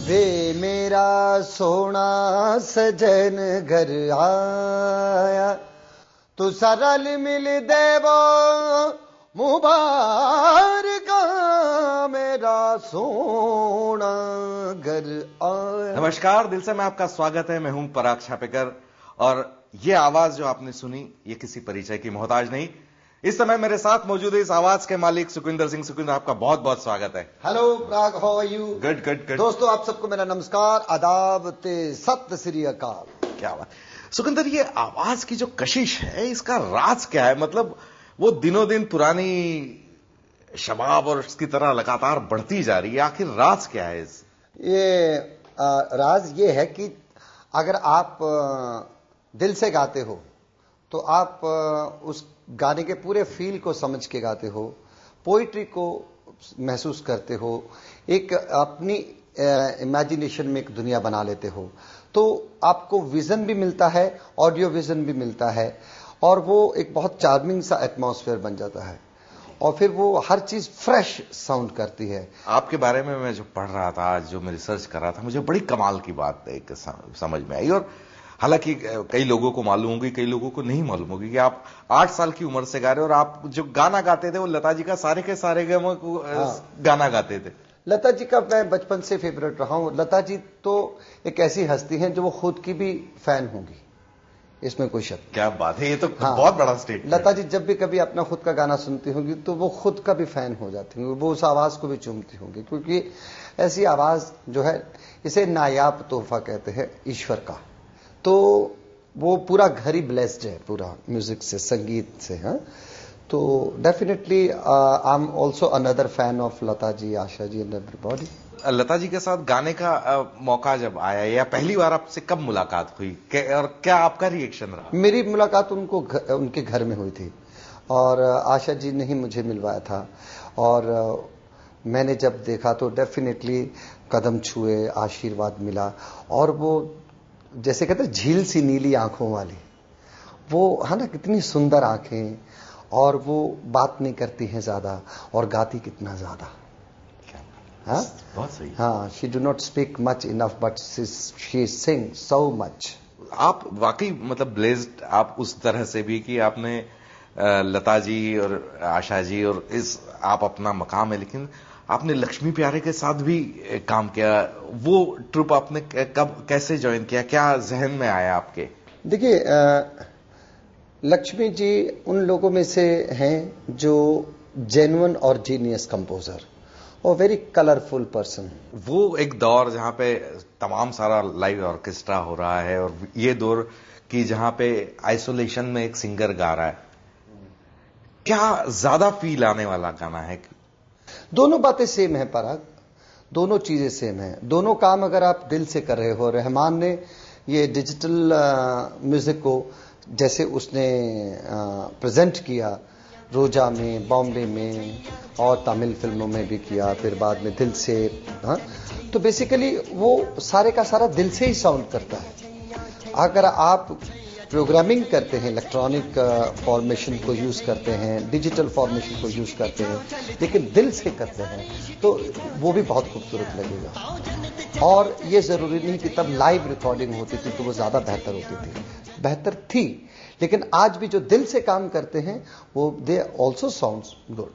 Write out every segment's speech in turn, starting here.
वे मेरा सोना सजन घर आया, तू सरल मिल देवो मुबारक मेरा सोना घर आया। नमस्कार, दिल से मैं आपका स्वागत है। मैं हूं पराग छापेकर और ये आवाज जो आपने सुनी ये किसी परिचय की मोहताज नहीं। इस समय मेरे साथ मौजूद है इस आवाज के मालिक सुखविंदर सिंह। सुखविंदर, आपका बहुत बहुत स्वागत है। Hello Parag, how are you? Good good good. दोस्तों, आप सबको मेरा नमस्कार, आदाब ते सत श्री अकाल। क्या बात सुखविंदर, ये आवाज की जो कशिश है इसका राज क्या है? मतलब वो दिनों दिन पुरानी शबाब और उसकी तरह लगातार बढ़ती जा रही है, आखिर राज क्या है इस? ये राज ये है कि अगर आप दिल से गाते हो तो आप उस गाने के पूरे फील को समझ के गाते हो, पोइट्री को महसूस करते हो, एक अपनी इमेजिनेशन में एक दुनिया बना लेते हो, तो आपको विजन भी मिलता है, ऑडियो विजन भी मिलता है, और वो एक बहुत चार्मिंग सा एटमॉस्फेयर बन जाता है और फिर वो हर चीज फ्रेश साउंड करती है। आपके बारे में मैं जो पढ़ रहा था, आज जो मैं रिसर्च कर रहा था, मुझे बड़ी कमाल की बात एक समझ में आई। और हालांकि कई लोगों को मालूम होगी, कई लोगों को नहीं मालूम होगी कि आप 8 साल की उम्र से गा रहे हो और आप जो गाना गाते थे वो लता जी का सारे के सारे गाना गाते थे। लता जी का मैं बचपन से फेवरेट रहा हूं। लता जी तो एक ऐसी हस्ती हैं जो वो खुद की भी फैन होंगी, इसमें कोई शक। क्या बात है, ये तो बहुत बड़ा स्टेटमेंट। लता जी जब भी कभी अपना खुद का गाना सुनती होंगी तो वो खुद का भी फैन हो जाती होंगी, वो उस आवाज को भी चूमती होंगी, क्योंकि ऐसी आवाज जो है इसे नायाब तोहफा कहते हैं ईश्वर का। तो वो पूरा घर ही ब्लेस्ड है, पूरा म्यूजिक से, संगीत से। हाँ, तो definitely I am also another fan of Lata ji, Asha ji and everybody. Lata ji के साथ गाने का मौका जब आया या पहली बार आपसे कब मुलाकात हुई और क्या आपका रिएक्शन रहा? मेरी मुलाकात उनके घर में हुई थी और आशा जी ने ही मुझे मिलवाया था, और मैंने जब देखा तो डेफिनेटली कदम छुए, आशीर्वाद मिला, और वो जैसे कहते हैं झील सी नीली आंखों वाली, वो है ना, कितनी सुंदर आंखें, और वो बात नहीं करती हैं ज्यादा और गाती कितना ज्यादा। हाँ, बहुत सही। हाँ, she do not speak much enough but she Singh so much. आप वाकई मतलब ब्लेस्ड आप उस तरह से भी कि आपने लता जी और आशा जी और इस आप अपना मकाम है, लेकिन आपने लक्ष्मी प्यारे के साथ भी काम किया। वो ट्रुप आपने कब कैसे ज्वाइन किया, क्या जहन में आया आपके? देखिए, लक्ष्मी जी उन लोगों में से हैं जो जेन्युइन और जीनियस कंपोजर और वेरी कलरफुल पर्सन। वो एक दौर जहां पे तमाम सारा लाइव ऑर्केस्ट्रा हो रहा है और ये दौर की जहां पे आइसोलेशन में एक सिंगर गा रहा है, क्या ज्यादा फील आने वाला गाना है? दोनों बातें सेम है पराग, दोनों चीजें सेम है। दोनों काम अगर आप दिल से कर रहे हो, रहमान ने ये डिजिटल म्यूजिक को जैसे उसने प्रेजेंट किया, रोजा में, बॉम्बे में और तमिल फिल्मों में भी किया, फिर बाद में दिल से। हाँ, तो बेसिकली वो सारे का सारा दिल से ही साउंड करता है। अगर आप प्रोग्रामिंग करते हैं, इलेक्ट्रॉनिक फॉर्मेशन को यूज करते हैं, डिजिटल फॉर्मेशन को यूज करते हैं, लेकिन दिल से करते हैं, तो वो भी बहुत खूबसूरत लगेगा। और ये जरूरी नहीं कि तब लाइव रिकॉर्डिंग होती थी तो वो ज्यादा बेहतर होती थी, बेहतर थी, लेकिन आज भी जो दिल से काम करते हैं वो दे ऑल्सो साउंड्स गुड।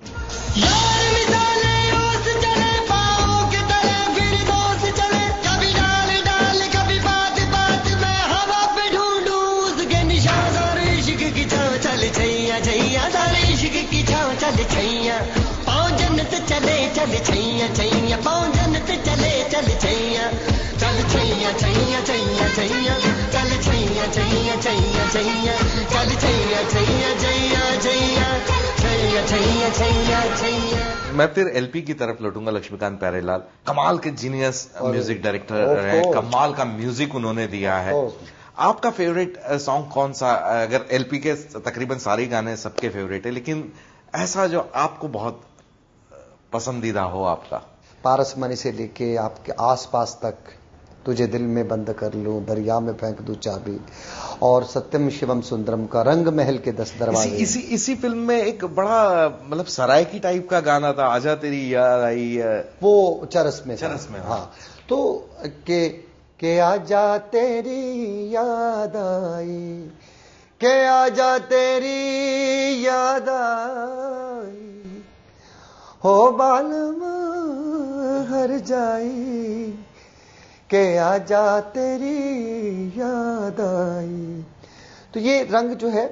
पाँव जन्नत चले चल छैया छैया, पाँव जन्नत चले चल छैया, चल छैया छैया छैया छैया, चल छैया छैया छैया छैया, चल छैया छैया छैया छैया, छैया छैया छैया छैया। मैं फिर एलपी की तरफ लौटूंगा। लक्ष्मीकांत प्यारेलाल कमाल के जीनियस म्यूजिक डायरेक्टर हैं, कमाल का म्यूजिक उन्होंने दिया है। आपका फेवरेट सॉन्ग कौन सा? अगर एलपी के तकरीबन सारे गाने सबके फेवरेट है, लेकिन ऐसा जो आपको बहुत पसंदीदा हो आपका? पारसमणि से लेके आपके आसपास तक तुझे दिल में बंद कर लूं, दरिया में फेंक दूं चाबी, और सत्यम शिवम सुंदरम का रंग महल के 10 दरवाजे। इसी फिल्म में एक बड़ा मतलब सरायकी टाइप का गाना था, आजा तेरी याद आई, वो चरस में हाँ। तो के आजा तेरी याद आई, के आजा तेरी याद आई, हो बालमा हर जाई, के आजा तेरी याद आई। तो ये रंग जो है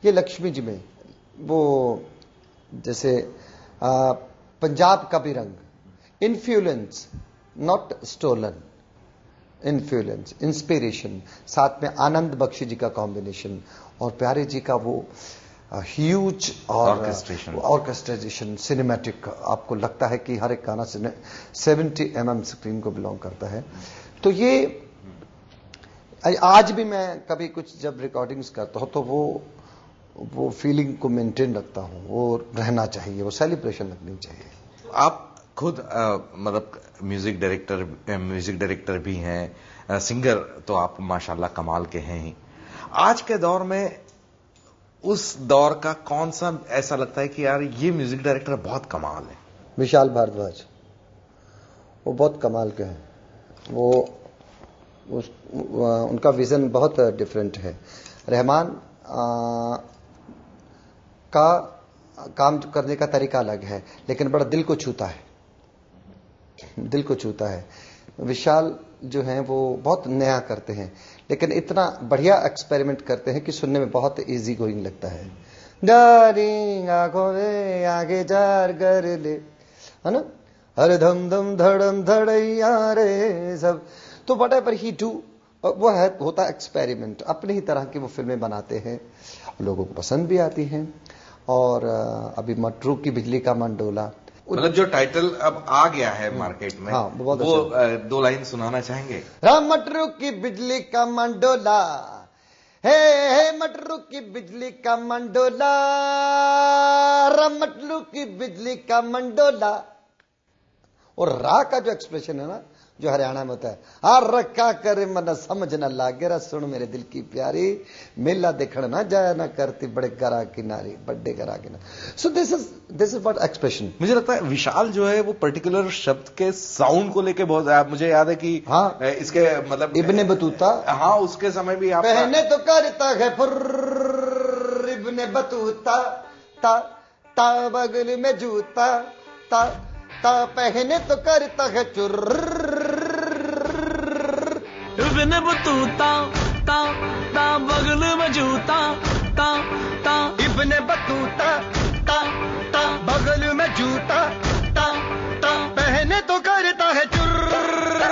ये लक्ष्मी जी में, वो जैसे पंजाब का भी रंग, influence not stolen, influence, inspiration, साथ में आनंद बख्शी जी का कॉम्बिनेशन और प्यारे जी का वो ह्यूज और ऑर्केस्ट्रेशन, सिनेमैटिक, आपको लगता है कि हर एक गाना 70 mm स्क्रीन को बिलोंग करता है। तो ये आज भी मैं कभी कुछ जब रिकॉर्डिंग्स करता हूं तो वो फीलिंग को मेंटेन रखता हूं, वो रहना चाहिए, वो सेलिब्रेशन लगनी चाहिए। आप खुद मतलब म्यूजिक डायरेक्टर भी हैं, सिंगर तो आप माशाल्लाह कमाल के हैं ही। आज के दौर में उस दौर का कौन सा ऐसा लगता है कि यार ये म्यूजिक डायरेक्टर बहुत कमाल है? विशाल भारद्वाज, वो बहुत कमाल के हैं। उनका विजन बहुत डिफरेंट है। रहमान का काम करने का तरीका अलग है, लेकिन बड़ा दिल को छूता है, दिल को छूता है। विशाल जो हैं वो बहुत नया करते हैं, लेकिन इतना बढ़िया एक्सपेरिमेंट करते हैं कि सुनने में बहुत इजी गोइंग लगता है। डार्लिंग आंखों में आगे जार कर ले, है ना, हर धम धम धड़म धड़ैया रे सब। तो वट एवर ही डू, वो है होता एक्सपेरिमेंट, अपने ही तरह की वो फिल्में बनाते हैं, लोगों को पसंद भी आती हैं। और अभी मटरू की बिजली का मंडोला, मतलब जो टाइटल अब आ गया है मार्केट में, हाँ, वो अच्छा। 2 लाइन सुनाना चाहेंगे? राम मटरू की बिजली का मंडोला, हे मटरू की बिजली का मंडोला, राम मटरू की बिजली का मंडोला। और रा का जो एक्सप्रेशन है ना, जो हरियाणा में होता है, आ रखा करे मन समझ न लागे, सुन मेरे दिल की प्यारी, मेला देखण ना जाया ना करती, बड़े गरा किनारी, बड़े गरा किनारी। So this is what expression. मुझे लगता है विशाल जो है वो पर्टिकुलर शब्द के साउंड को लेके बहुत, मुझे याद है कि हाँ, इसके मतलब इब्ने बतूता, हाँ, उसके समय भी आप पहने तो करता है फुर्र, इब्ने बतूता, ता ता बगल में जूता, ता ता पहने तो करता है चुर्र, इब्ने बतूता, ता ता बगल में जूता, ता ता इब्ने बतूता, ता ता बगल में जूता, ता ता पहने तो करता है चुर्र,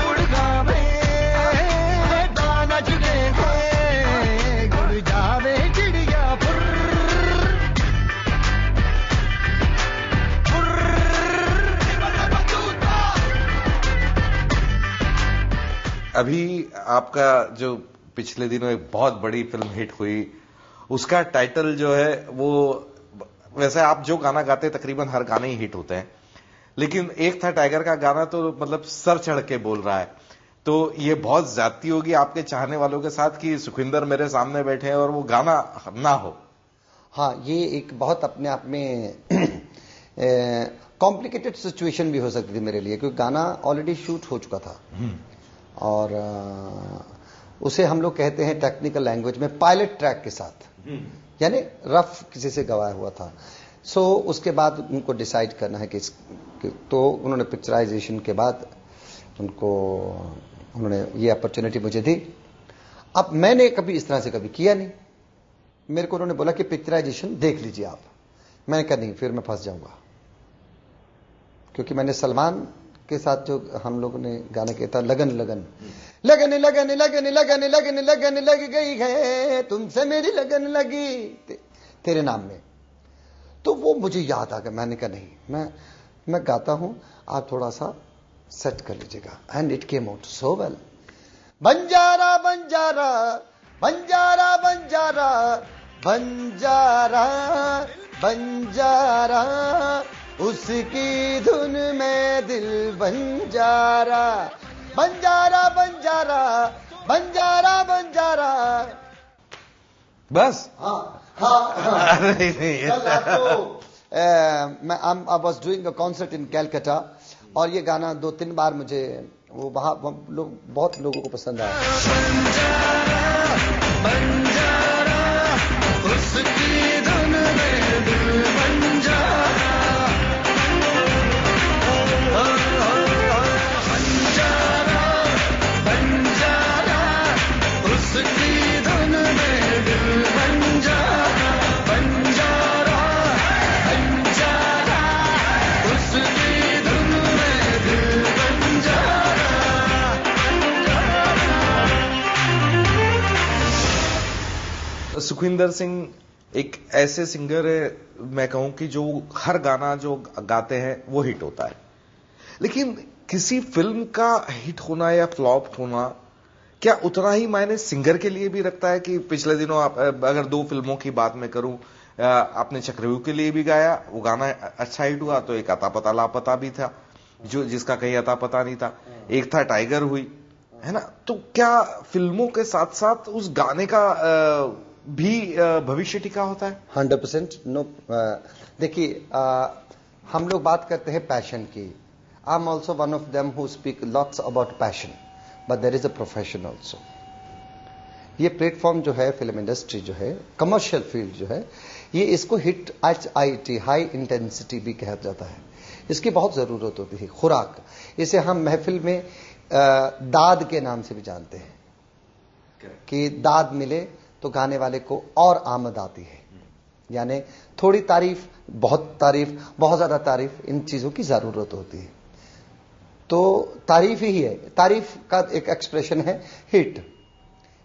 उड़ गावे गाना जुगे उड़ जावे चिड़िया फुर्र। अभी आपका जो पिछले दिनों एक बहुत बड़ी फिल्म हिट हुई, उसका टाइटल जो है वो, वैसे आप जो गाना गाते तकरीबन हर गाने ही हिट होते हैं, लेकिन एक था टाइगर का गाना तो मतलब सर चढ़ के बोल रहा है। तो ये बहुत ज्यादती होगी आपके चाहने वालों के साथ कि सुखविंदर मेरे सामने बैठे हैं और वो गाना ना हो। हाँ, ये एक बहुत अपने आप में कॉम्प्लिकेटेड सिचुएशन भी हो सकती थी मेरे लिए, क्योंकि गाना ऑलरेडी शूट हो चुका था और उसे हम लोग कहते हैं टेक्निकल लैंग्वेज में पायलट ट्रैक के साथ, यानी रफ किसी से गवाया हुआ था। सो उसके बाद उनको डिसाइड करना है कि तो उन्होंने पिक्चराइजेशन के बाद उन्होंने ये अपॉर्चुनिटी मुझे दी। अब मैंने कभी इस तरह से कभी किया नहीं, मेरे को उन्होंने बोला कि पिक्चराइजेशन देख लीजिए आप। मैंने कहा नहीं, फिर मैं फंस जाऊंगा, क्योंकि मैंने सलमान के साथ जो हम लोगों ने गाना किया था, लगन लगन लगन लगन लगन लगन लगन लगन लग गई है तुमसे मेरी लगन लगी तेरे नाम में, तो वो मुझे याद आ गया। मैंने कहा नहीं, मैं गाता हूं, आप थोड़ा सा सेट कर लीजिएगा। And it came out so well. Banjara Banjara Banjara Banjara Banjara Banjara, उसकी धुन में दिल बंजारा, बंजारा बंजारा बंजारा बंजारा। बस हाँ हाँ हाँ। अरे नहीं। कल आपको मैं I was doing a concert इन कैलकाटा और ये गाना 2-3 बार मुझे वो वहां बहुत लोगों को पसंद आया। उसकी धुन में दिल बंजारा, बंजारा बंजारा, उसकी धुन में दिल बंजारा, बंजारा बंजारा, उसकी धुन में दिल बंजारा। सुखविंदर सिंह एक ऐसे सिंगर है, मैं कहूं कि जो हर गाना जो गाते हैं वो हिट होता है, लेकिन किसी फिल्म का हिट होना या फ्लॉप होना क्या उतना ही मायने सिंगर के लिए भी रखता है? कि पिछले दिनों आप अगर 2 फिल्मों की बात मैं करूं, आपने चक्रव्यूह के लिए भी गाया, वो गाना अच्छा हिट हुआ, तो एक अता पता लापता भी था जो जिसका कहीं अता पता नहीं था, एक था टाइगर हुई, है ना? तो क्या फिल्मों के साथ साथ उस गाने का भी भविष्य टिका होता है? 100% नो। देखिए हम लोग बात करते हैं पैशन की। I am also one of them who speak lots about passion, but there is a profession also. ये प्लेटफॉर्म जो है, फिल्म इंडस्ट्री जो है, कमर्शियल फील्ड जो है, ये इसको हिट HIT हाई इंटेंसिटी भी कहा जाता है। इसकी बहुत जरूरत होती है, खुराक। इसे हम महफिल में दाद के नाम से भी जानते हैं कि दाद मिले तो गाने वाले को और आमद आती है। यानी थोड़ी तारीफ, बहुत ज्यादा तारीफ, इन चीजों की जरूरत होती है। तो तारीफ ही है, तारीफ का एक एक्सप्रेशन है hit,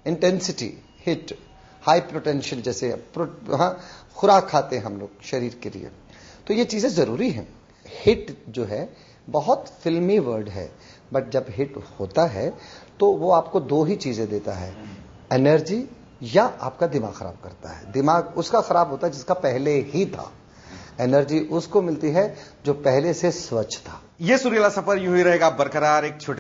intensity hit, high potential. जैसे हाँ, खुराक खाते हैं हम लोग शरीर के लिए, तो ये चीजें जरूरी हैं। हिट जो है बहुत फिल्मी वर्ड है, बट जब हिट होता है तो वो आपको 2 ही चीजें देता है, एनर्जी या आपका दिमाग खराब करता है। दिमाग उसका खराब होता है जिसका पहले ही था, एनर्जी उसको मिलती है जो पहले से स्वच्छ था। ये सुरीला सफर यूं ही रहेगा बरकरार। एक छोटे